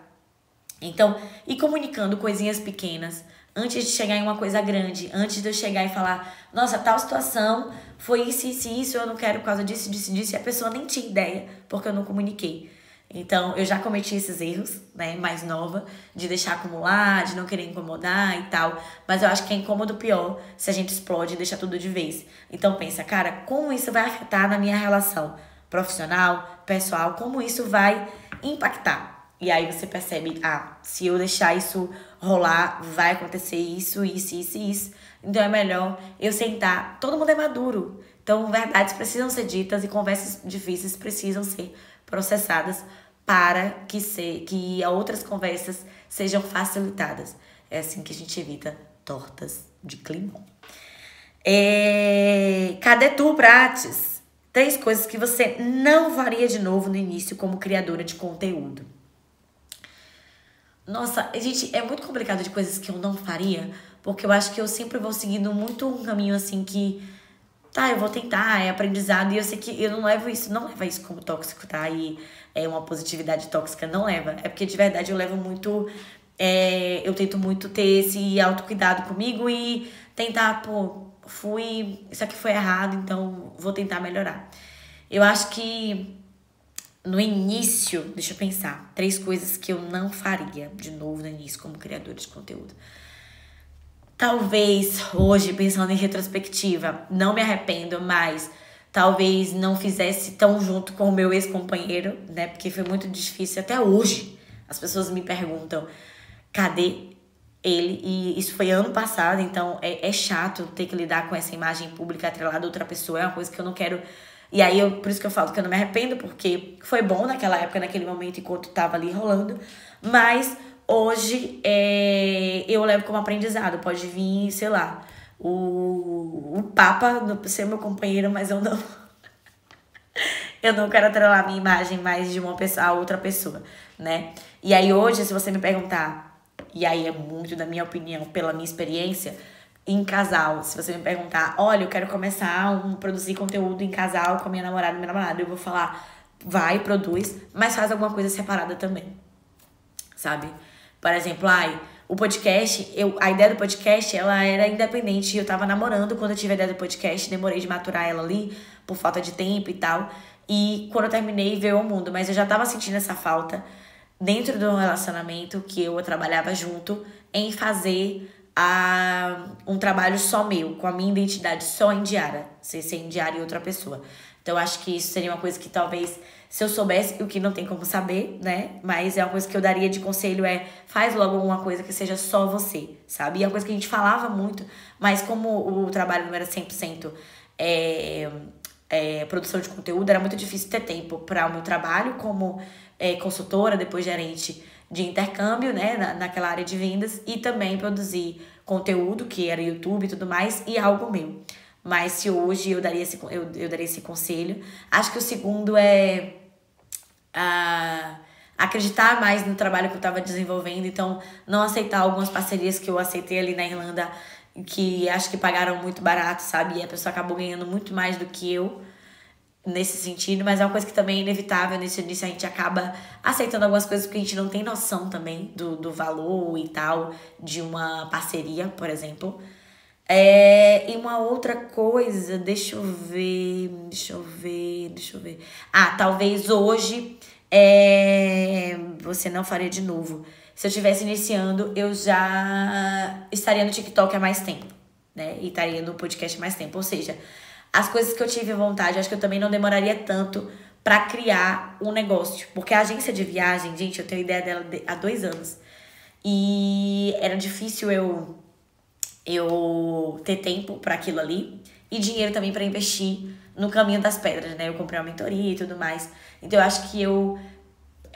Então, ir comunicando coisinhas pequenas antes de chegar em uma coisa grande, antes de eu chegar e falar, nossa, tal situação foi isso, eu não quero por causa disso, e a pessoa nem tinha ideia, porque eu não comuniquei. Então, eu já cometi esses erros, né, mais nova, de deixar acumular, de não querer incomodar e tal. Mas eu acho que é incômodo pior se a gente explode e deixa tudo de vez. Então, pensa, cara, como isso vai afetar na minha relação profissional, pessoal, como isso vai impactar? E aí você percebe, se eu deixar isso rolar, vai acontecer isso. Então é melhor eu sentar. Todo mundo é maduro. Então verdades precisam ser ditas e conversas difíceis precisam ser processadas para que outras conversas sejam facilitadas. É assim que a gente evita tortas de climão. Cadê tu, Prates? 3 coisas que você não faria de novo no início como criadora de conteúdo. Nossa, gente, é muito complicado de coisas que eu não faria, porque eu acho que eu sempre vou seguindo muito um caminho assim que, eu vou tentar, é aprendizado, e eu sei que eu não leva isso como tóxico, tá? E é uma positividade tóxica, não leva. É porque de verdade eu levo muito, eu tento muito ter esse autocuidado comigo e tentar, isso aqui foi errado, então vou tentar melhorar. Eu acho que no início, deixa eu pensar, 3 coisas que eu não faria de novo no início como criadora de conteúdo. Talvez hoje, pensando em retrospectiva, não me arrependo, mas talvez não fizesse tão junto com o meu ex-companheiro, né? Porque foi muito difícil até hoje. As pessoas me perguntam, cadê ele? E isso foi ano passado, então é chato ter que lidar com essa imagem pública atrelada a outra pessoa. É uma coisa que eu não quero. E aí, por isso que eu falo que eu não me arrependo, porque foi bom naquela época, naquele momento, enquanto tava ali rolando. Mas hoje eu levo como aprendizado. Pode vir, sei lá, o Papa ser meu companheiro, mas eu não. Eu não quero atrelar a minha imagem mais de uma pessoa a outra pessoa, né? E aí hoje, se você me perguntar, e aí é muito da minha opinião, pela minha experiência, em casal, se você me perguntar, olha, eu quero começar a produzir conteúdo em casal com a minha namorada e meu namorado, eu vou falar, vai, produz, mas faz alguma coisa separada também, sabe? Por exemplo, o podcast, a ideia do podcast, ela era independente. Eu tava namorando quando eu tive a ideia do podcast, demorei de maturar ela ali, por falta de tempo e tal. E quando eu terminei, veio ao mundo. Mas eu já tava sentindo essa falta dentro do relacionamento que eu trabalhava junto em fazer um trabalho só meu, com a minha identidade só em Diara, sem Diara e outra pessoa. Então eu acho que isso seria uma coisa que talvez, se eu soubesse, o que não tem como saber, né? Mas é uma coisa que eu daria de conselho, faz logo alguma coisa que seja só você, sabe? E é uma coisa que a gente falava muito, mas como o trabalho não era 100% produção de conteúdo, era muito difícil ter tempo para o meu trabalho como consultora, depois gerente de intercâmbio, né, naquela área de vendas, e também produzir conteúdo, que era YouTube e tudo mais, e algo meu. Mas se hoje eu daria esse conselho, acho que o segundo é acreditar mais no trabalho que eu estava desenvolvendo, então não aceitar algumas parcerias que eu aceitei ali na Irlanda, que acho que pagaram muito barato, sabe? E a pessoa acabou ganhando muito mais do que eu nesse sentido, mas é uma coisa que também é inevitável. Nesse início a gente acaba aceitando algumas coisas porque a gente não tem noção também do valor e tal de uma parceria, por exemplo. E uma outra coisa, deixa eu ver. Talvez hoje você não faria de novo. Se eu estivesse iniciando, eu já estaria no TikTok há mais tempo, né? E estaria no podcast há mais tempo. Ou seja, as coisas que eu tive vontade, acho que eu também não demoraria tanto pra criar um negócio. Porque a agência de viagem, gente, eu tenho ideia dela há 2 anos. E era difícil eu ter tempo para aquilo ali e dinheiro também para investir no caminho das pedras, né? Eu comprei uma mentoria e tudo mais. Então eu acho que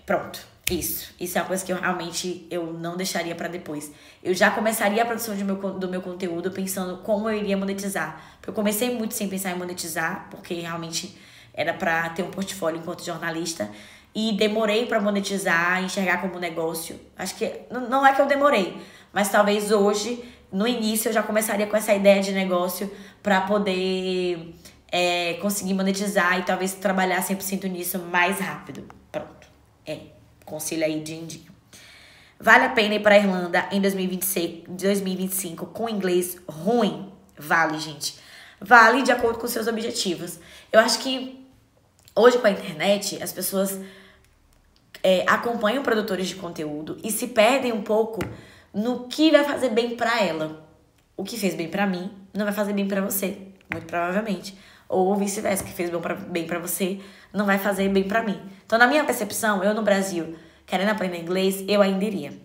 pronto, isso é uma coisa que eu realmente não deixaria para depois. Eu já começaria a produção do meu conteúdo pensando como eu iria monetizar. Porque eu comecei muito sem pensar em monetizar, porque realmente era para ter um portfólio enquanto jornalista. E demorei para monetizar, enxergar como negócio. Acho que não é que eu demorei, mas talvez hoje, no início, eu já começaria com essa ideia de negócio para poder conseguir monetizar e talvez trabalhar 100% nisso mais rápido. Pronto. Conselho aí de indinho. Vale a pena ir para a Irlanda em 2025 com inglês ruim? Vale, gente. Vale de acordo com seus objetivos. Eu acho que hoje com a internet, as pessoas acompanham produtores de conteúdo e se perdem um pouco no que vai fazer bem pra ela. O que fez bem pra mim não vai fazer bem pra você, muito provavelmente. Ou vice-versa, o que fez bem pra você não vai fazer bem pra mim. Então, na minha percepção, eu no Brasil, querendo aprender inglês, eu ainda iria,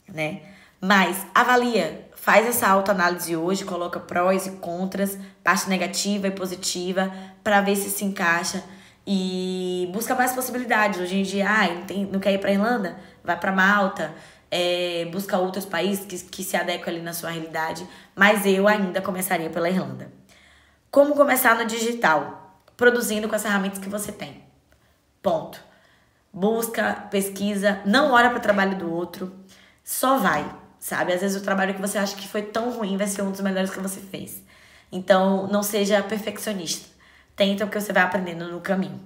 né? Mas avalia, faz essa autoanálise hoje, coloca prós e contras, parte negativa e positiva, pra ver se encaixa. E busca mais possibilidades. Hoje em dia, não quer ir pra Irlanda? Vai pra Malta. Busca outros países que se adequam ali na sua realidade. Mas eu ainda começaria pela Irlanda. Como começar no digital? Produzindo com as ferramentas que você tem. Ponto. Busca, pesquisa, não olha para o trabalho do outro. Só vai, sabe? Às vezes o trabalho que você acha que foi tão ruim vai ser um dos melhores que você fez. Então, não seja perfeccionista. Tenta o que você vai aprendendo no caminho.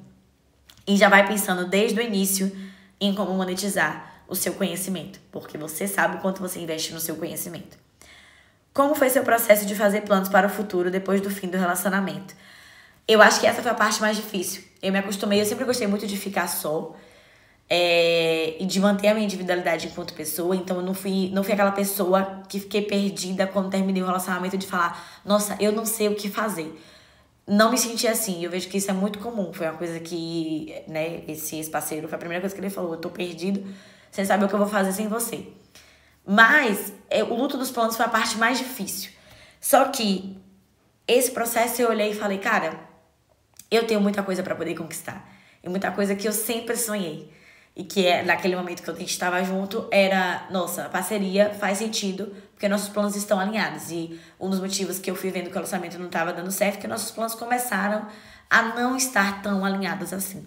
E já vai pensando desde o início em como monetizar o seu conhecimento, porque você sabe o quanto você investe no seu conhecimento. Como foi seu processo de fazer planos para o futuro depois do fim do relacionamento? Eu acho que essa foi a parte mais difícil. Eu me acostumei, eu sempre gostei muito de ficar só. E de manter a minha individualidade enquanto pessoa. Então eu não fui aquela pessoa que fiquei perdida quando terminei o relacionamento de falar, nossa, eu não sei o que fazer. Não me senti assim, eu vejo que isso é muito comum. Foi uma coisa que, né, esse ex-parceiro, foi a primeira coisa que ele falou, eu tô perdido, sem saber o que eu vou fazer sem você. Mas o luto dos planos foi a parte mais difícil. Só que esse processo eu olhei e falei, cara, eu tenho muita coisa pra poder conquistar. E muita coisa que eu sempre sonhei. E que naquele momento que a gente estava junto, era, nossa, a parceria faz sentido, porque nossos planos estão alinhados. E um dos motivos que eu fui vendo que o relacionamento não estava dando certo é que nossos planos começaram a não estar tão alinhados assim.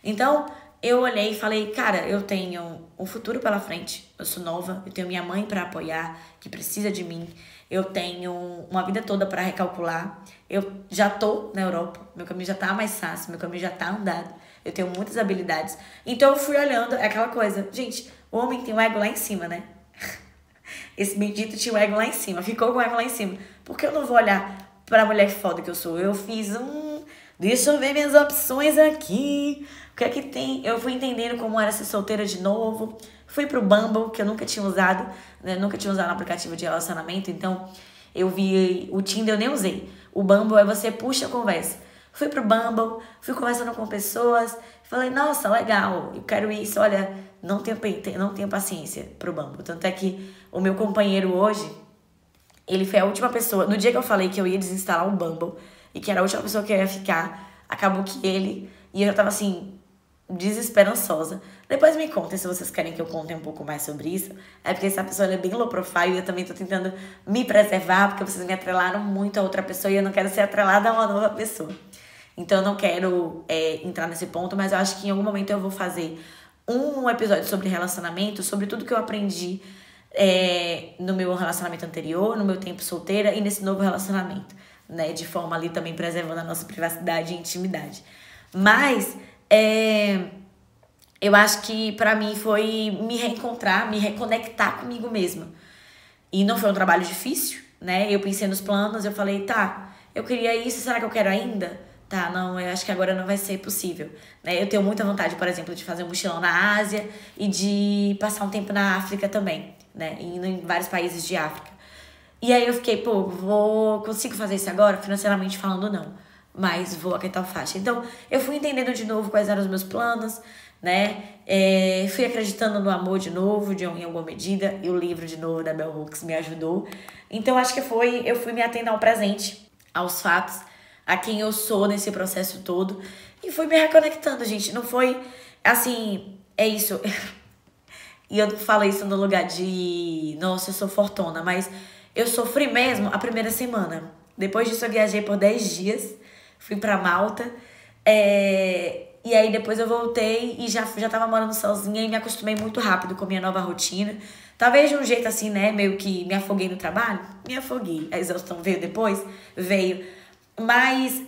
Então, eu olhei e falei, cara, eu tenho um futuro pela frente, eu sou nova, eu tenho minha mãe para apoiar, que precisa de mim, eu tenho uma vida toda para recalcular, eu já tô na Europa, meu caminho já tá mais fácil, meu caminho já tá andado, eu tenho muitas habilidades. Então eu fui olhando, é aquela coisa, gente, o homem tem o ego lá em cima, né? Esse bendito tinha o ego lá em cima, ficou com o ego lá em cima. Por que eu não vou olhar pra mulher foda que eu sou? Eu fiz deixa eu ver minhas opções aqui. O que é que tem? Eu fui entendendo como era ser solteira de novo. Fui pro Bumble, que eu nunca tinha usado, né? Nunca tinha usado um aplicativo de relacionamento. Então, eu vi o Tinder, eu nem usei. O Bumble é você puxa a conversa. Fui pro Bumble, fui conversando com pessoas. Falei, nossa, legal, eu quero isso. Olha, não tenho paciência pro Bumble. Tanto é que o meu companheiro hoje, ele foi a última pessoa. No dia que eu falei que eu ia desinstalar o Bumble e que era a última pessoa que eu ia ficar, acabou que ele... E eu já tava assim, desesperançosa. Depois me contem se vocês querem que eu conte um pouco mais sobre isso. É porque essa pessoa é bem low profile e eu também tô tentando me preservar, porque vocês me atrelaram muito a outra pessoa e eu não quero ser atrelada a uma nova pessoa. Então eu não quero entrar nesse ponto, mas eu acho que em algum momento eu vou fazer um episódio sobre relacionamento, sobre tudo que eu aprendi no meu relacionamento anterior, no meu tempo solteira e nesse novo relacionamento, né? De forma ali também preservando a nossa privacidade e intimidade. Mas eu acho que pra mim foi me reencontrar, me reconectar comigo mesma. E não foi um trabalho difícil, né? Eu pensei nos planos, eu falei, tá, eu queria isso, será que eu quero ainda? Tá, não, eu acho que agora não vai ser possível, né? Eu tenho muita vontade, por exemplo, de fazer um mochilão na Ásia e de passar um tempo na África também, né? Indo em vários países de África. E aí eu fiquei, consigo fazer isso agora? Financeiramente falando, não. Mas vou acatar o faixa. Então, eu fui entendendo de novo quais eram os meus planos, né? Fui acreditando no amor de novo, em alguma medida. E o livro, de novo, da Bell Hooks me ajudou. Então, acho que eu fui me atendo ao presente, aos fatos, a quem eu sou nesse processo todo. E fui me reconectando, gente. Não foi, assim, é isso. E eu não falo isso no lugar de, nossa, eu sou fortuna, mas eu sofri mesmo a primeira semana. Depois disso, eu viajei por 10 dias. Fui pra Malta, e aí depois eu voltei e já tava morando sozinha e me acostumei muito rápido com a minha nova rotina. Talvez de um jeito assim, né, meio que me afoguei no trabalho. Me afoguei, a exaustão veio depois? Veio. Mas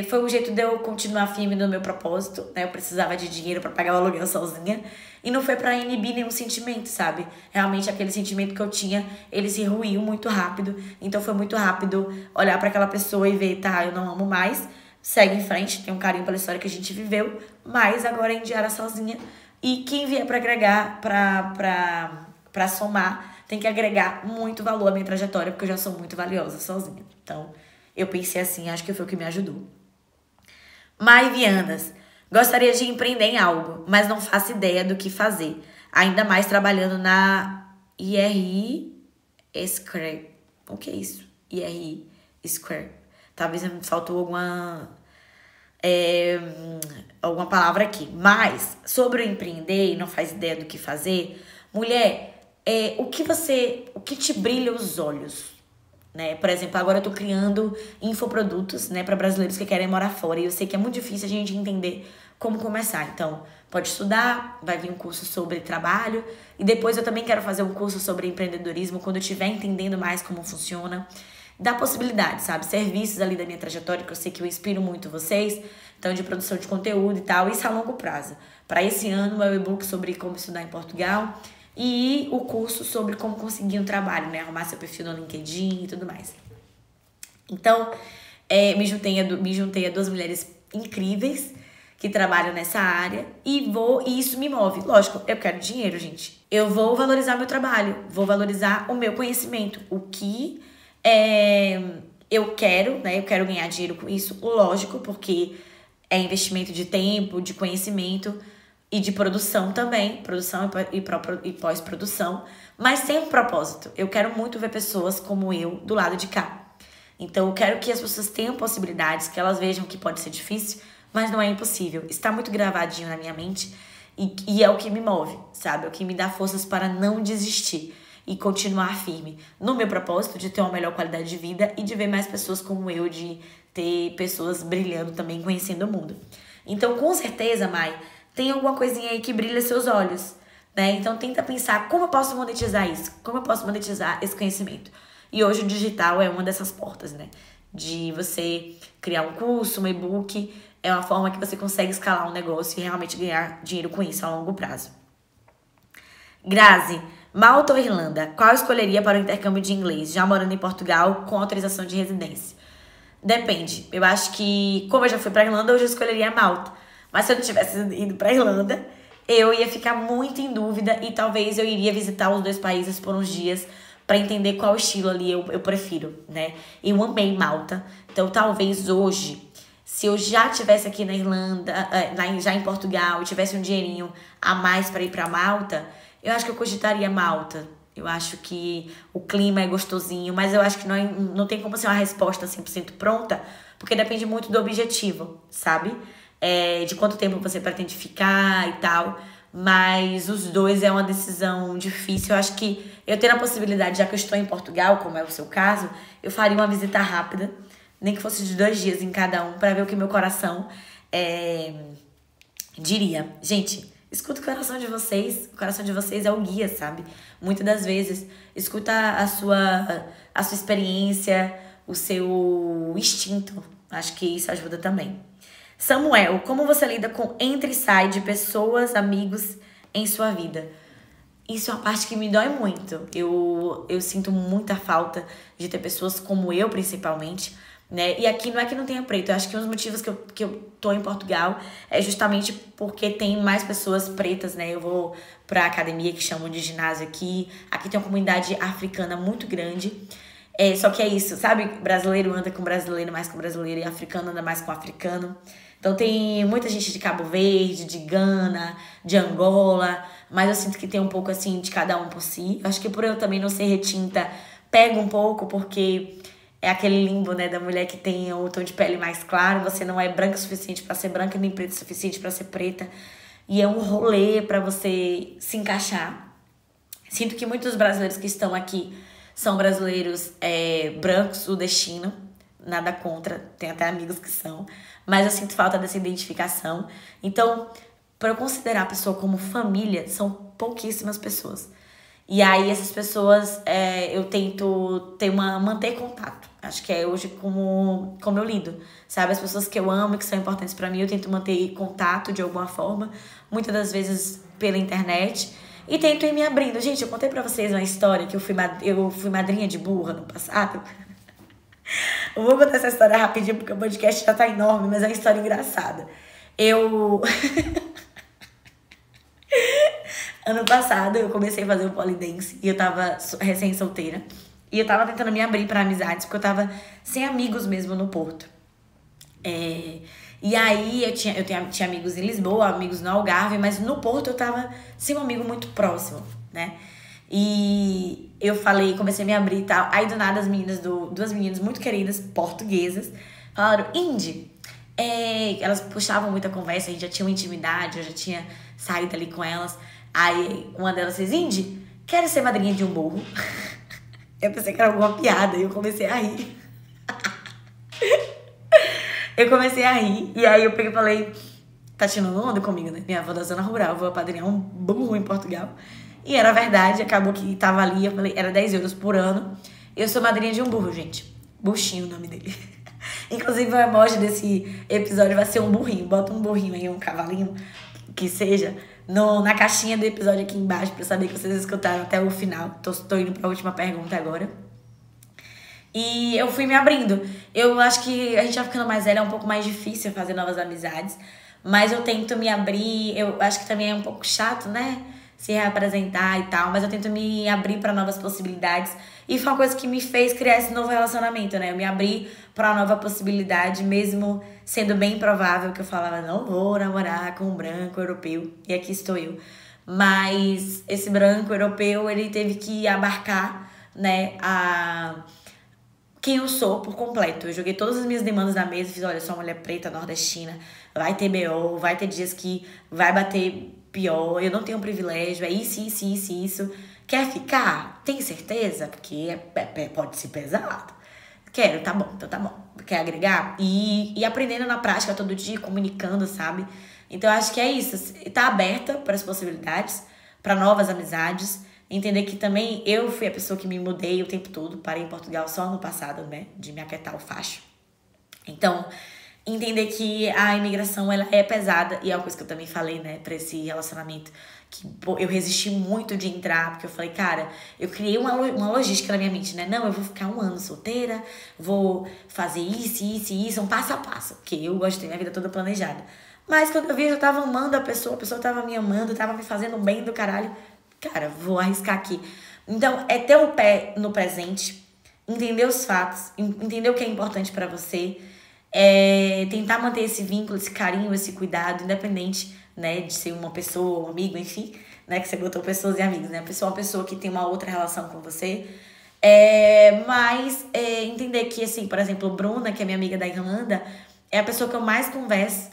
foi um jeito de eu continuar firme no meu propósito, né? Eu precisava de dinheiro pra pagar o aluguel sozinha. E não foi pra inibir nenhum sentimento, sabe? Realmente aquele sentimento que eu tinha, ele se ruiu muito rápido. Então foi muito rápido olhar pra aquela pessoa e ver, tá, eu não amo mais. Segue em frente, tenho um carinho pela história que a gente viveu. Mas agora é Indiara sozinha. E quem vier pra agregar, pra somar, tem que agregar muito valor à minha trajetória, porque eu já sou muito valiosa sozinha. Então, eu pensei assim, acho que foi o que me ajudou. Mai Vianas. Gostaria de empreender em algo, mas não faço ideia do que fazer. Ainda mais trabalhando na IRI Square. O que é isso? IRI Square. Talvez me faltou alguma palavra aqui. Mas, sobre o empreender e não faz ideia do que fazer, mulher, o que te brilha os olhos? Né? Por exemplo, agora eu tô criando infoprodutos, né, para brasileiros que querem morar fora. E eu sei que é muito difícil a gente entender como começar. Então, pode estudar, vai vir um curso sobre trabalho. E depois eu também quero fazer um curso sobre empreendedorismo quando eu estiver entendendo mais como funciona. Dá possibilidade, sabe? Serviços ali da minha trajetória, que eu sei que eu inspiro muito vocês. Então, de produção de conteúdo e tal. Isso a longo prazo. Para esse ano, meu e-book sobre como estudar em Portugal. E o curso sobre como conseguir um trabalho, né? Arrumar seu perfil no LinkedIn e tudo mais. Então, me juntei a duas mulheres incríveis que trabalham nessa área e isso me move. Lógico, eu quero dinheiro, gente. Eu vou valorizar meu trabalho, vou valorizar o meu conhecimento, o que eu quero, né? Eu quero ganhar dinheiro com isso, lógico, porque é investimento de tempo, de conhecimento e de produção também, produção e pós-produção, mas tem um propósito. Eu quero muito ver pessoas como eu do lado de cá. Então eu quero que as pessoas tenham possibilidades, que elas vejam que pode ser difícil, mas não é impossível. Está muito gravadinho na minha mente e é o que me move, sabe? É o que me dá forças para não desistir e continuar firme no meu propósito de ter uma melhor qualidade de vida e de ver mais pessoas como eu, de ter pessoas brilhando também, conhecendo o mundo. Então, com certeza, Mai, tem alguma coisinha aí que brilha seus olhos, né? Então, tenta pensar como eu posso monetizar isso, como eu posso monetizar esse conhecimento. E hoje o digital é uma dessas portas, né? De você criar um curso, um e-book, é uma forma que você consegue escalar um negócio e realmente ganhar dinheiro com isso a longo prazo. Grazi, Malta ou Irlanda? Qual escolheria para o intercâmbio de inglês, já morando em Portugal com autorização de residência? Depende. Eu acho que, como eu já fui para Irlanda, eu já escolheria Malta. Mas se eu não tivesse ido para Irlanda, eu ia ficar muito em dúvida e talvez eu iria visitar os dois países por uns dias para entender qual estilo ali eu prefiro, né? Eu amei Malta, então talvez hoje, se eu já estivesse aqui na Irlanda, já em Portugal, e tivesse um dinheirinho a mais para ir para Malta, eu acho que eu cogitaria Malta. Eu acho que o clima é gostosinho, mas eu acho que não tem como ser uma resposta 100% pronta, porque depende muito do objetivo, sabe? De quanto tempo você pretende ficar e tal. Mas os dois é uma decisão difícil. Eu acho que eu tendo a possibilidade, já que eu estou em Portugal, como é o seu caso, eu faria uma visita rápida, nem que fosse de 2 dias em cada um, para ver o que meu coração diria. Gente, escuta o coração de vocês. O coração de vocês é o guia, sabe? Muitas das vezes, escuta a sua experiência, o seu instinto. Acho que isso ajuda também. Samuel, como você lida com entra e sai de pessoas, amigos em sua vida? Isso é uma parte que me dói muito. Eu sinto muita falta de ter pessoas como eu, principalmente, né? E aqui não é que não tenha preto. Eu acho que um dos motivos que eu tô em Portugal é justamente porque tem mais pessoas pretas, né? Eu vou pra academia que chamam de ginásio aqui. Aqui tem uma comunidade africana muito grande. Só que é isso, sabe? Brasileiro anda com brasileiro mais com brasileiro e africano anda mais com africano. Então tem muita gente de Cabo Verde, de Gana, de Angola, mas eu sinto que tem um pouco assim de cada um por si. Acho que por eu também não ser retinta, pega um pouco, porque é aquele limbo, né, da mulher que tem o tom de pele mais claro, você não é branca o suficiente pra ser branca, nem preta o suficiente pra ser preta. E é um rolê pra você se encaixar. Sinto que muitos brasileiros que estão aqui são brasileiros brancos, sudestinos. Nada contra, tem até amigos que são, mas eu sinto falta dessa identificação. Então, para eu considerar a pessoa como família, são pouquíssimas pessoas. E aí, essas pessoas, eu tento manter contato. Acho que é hoje como eu lido, sabe? As pessoas que eu amo e que são importantes para mim, eu tento manter contato de alguma forma, muitas das vezes pela internet, e tento ir me abrindo. Gente, eu contei pra vocês uma história que eu fui madrinha de burra no passado. Eu vou contar essa história rapidinho, porque o podcast já tá enorme, mas é uma história engraçada. Ano passado, eu comecei a fazer o polidense e eu tava recém-solteira. E eu tava tentando me abrir pra amizades, porque eu tava sem amigos mesmo no Porto. E aí, eu tinha amigos em Lisboa, amigos no Algarve, mas no Porto eu tava sem um amigo muito próximo, né? E eu comecei a me abrir e tal. Aí do nada duas meninas muito queridas, portuguesas, falaram, Indy, elas puxavam muita conversa, a gente já tinha uma intimidade, eu já tinha saído ali com elas. Aí uma delas fez, Indy, quero ser madrinha de um burro. Eu pensei que era alguma piada e eu comecei a rir. E aí eu peguei e falei, tá tirando onda comigo, né? Minha avó da zona rural, vou apadrinhar um burro em Portugal. E era verdade, acabou que tava ali, eu falei, era 10 euros por ano. Eu sou madrinha de um burro, gente. Buchinho o nome dele. Inclusive o emoji desse episódio vai ser um burrinho. Bota um burrinho aí, um cavalinho, que seja, na caixinha do episódio aqui embaixo, pra saber que vocês escutaram até o final. Tô indo pra última pergunta agora. E eu fui me abrindo. Eu acho que a gente vai ficando mais velha, é um pouco mais difícil fazer novas amizades. Mas eu tento me abrir, eu acho que também é um pouco chato, né? Se reapresentar e tal, mas eu tento me abrir para novas possibilidades. E foi uma coisa que me fez criar esse novo relacionamento, né? Eu me abri para uma nova possibilidade, mesmo sendo bem provável que eu falava, não vou namorar com um branco europeu. E aqui estou eu. Mas esse branco europeu, ele teve que abarcar, né, quem eu sou por completo. Eu joguei todas as minhas demandas na mesa, fiz, olha, eu sou uma mulher preta, nordestina, vai ter BO, vai ter dias que vai bater pior, eu não tenho privilégio, é isso. Quer ficar? Tem certeza? Porque pode ser pesado. Quero, tá bom, então tá bom. Quer agregar? E aprendendo na prática todo dia, comunicando, sabe? Então eu acho que é isso, tá aberta para as possibilidades, para novas amizades, entender que também eu fui a pessoa que me mudei o tempo todo, parei em Portugal só ano passado, né, de me aquietar o facho. Então, entender que a imigração, ela é pesada, e é uma coisa que eu também falei, né, pra esse relacionamento, que eu resisti muito de entrar, porque eu falei, cara, eu criei uma logística na minha mente, né, não, eu vou ficar 1 ano solteira, vou fazer isso, um passo a passo, porque eu gosto de ter minha vida toda planejada. Mas quando eu vi, eu já tava amando a pessoa tava me amando, tava me fazendo bem do caralho, cara, vou arriscar aqui. Então, é ter o pé no presente, entender os fatos, entender o que é importante pra você, tentar manter esse vínculo, esse carinho, esse cuidado, independente, né, de ser uma pessoa, um amigo, enfim, né, que você botou pessoas e amigos, né, uma pessoa que tem uma outra relação com você, mas entender que, assim, por exemplo, Bruna, que é minha amiga da Irlanda, é a pessoa que eu mais converso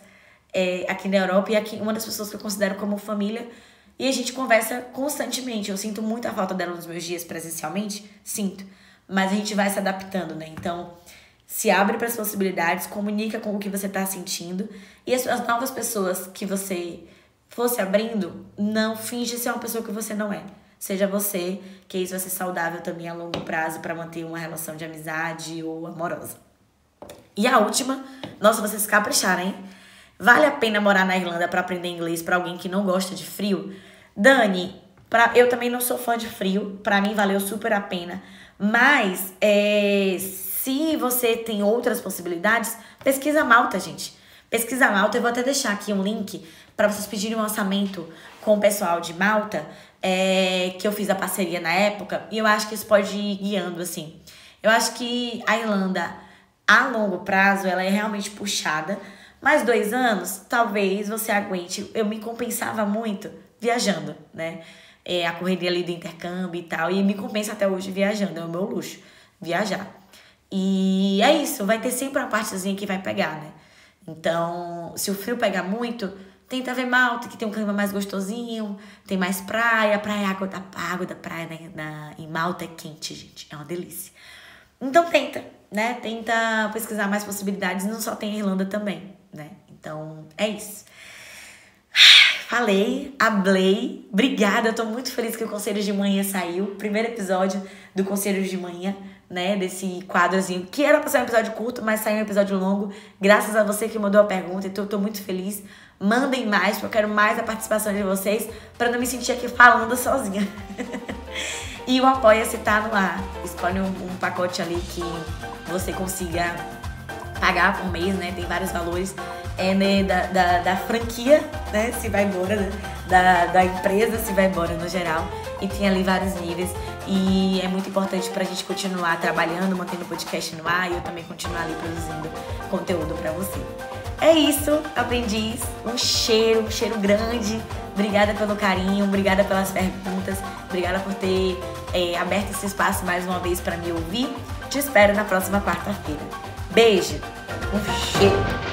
aqui na Europa e aqui, uma das pessoas que eu considero como família, e a gente conversa constantemente. Eu sinto muito a falta dela nos meus dias presencialmente, sinto, mas a gente vai se adaptando, né, então se abre para as possibilidades, comunica com o que você tá sentindo. E as novas pessoas que você fosse abrindo, não finge ser uma pessoa que você não é. Seja você, que isso vai ser saudável também a longo prazo para manter uma relação de amizade ou amorosa. E a última, nossa, vocês capricharam, hein? Vale a pena morar na Irlanda para aprender inglês para alguém que não gosta de frio? Dani, eu também não sou fã de frio, para mim valeu super a pena. Mas, se você tem outras possibilidades, pesquisa Malta, gente. Pesquisa Malta, eu vou até deixar aqui um link para vocês pedirem um orçamento com o pessoal de Malta, que eu fiz a parceria na época, e eu acho que isso pode ir guiando, assim. Eu acho que a Irlanda, a longo prazo, ela é realmente puxada, mas 2 anos, talvez você aguente. Eu me compensava muito viajando, né? A correria ali do intercâmbio e tal, e me compensa até hoje viajando, é o meu luxo, viajar. E é isso, vai ter sempre uma partezinha que vai pegar, né? Então, se o frio pegar muito, tenta ver Malta, que tem um clima mais gostosinho, tem mais praia, a água da praia em Malta é quente, gente, é uma delícia. Então tenta, né? Tenta pesquisar mais possibilidades, não só tem a Irlanda também, né? Então, é isso. Falei, hablei, obrigada, eu tô muito feliz que o Conselhos de Manhã saiu, primeiro episódio do Conselhos de Manhã, né, desse quadrozinho, que era pra ser um episódio curto, mas saiu um episódio longo, graças a você que mandou a pergunta, então eu tô muito feliz. Mandem mais, porque eu quero mais a participação de vocês, pra não me sentir aqui falando sozinha. E o Apoia-se tá no ar, escolhe um pacote ali que você consiga pagar por mês, né, tem vários valores, né, da franquia, né, se vai embora, né, da empresa se vai embora no geral, e tem ali vários níveis, e é muito importante pra gente continuar trabalhando, mantendo o podcast no ar, e eu também continuar ali produzindo conteúdo pra você. É isso, aprendiz, um cheiro grande, obrigada pelo carinho, obrigada pelas perguntas, obrigada por ter aberto esse espaço mais uma vez pra me ouvir, te espero na próxima quarta-feira. Beijo, um cheiro!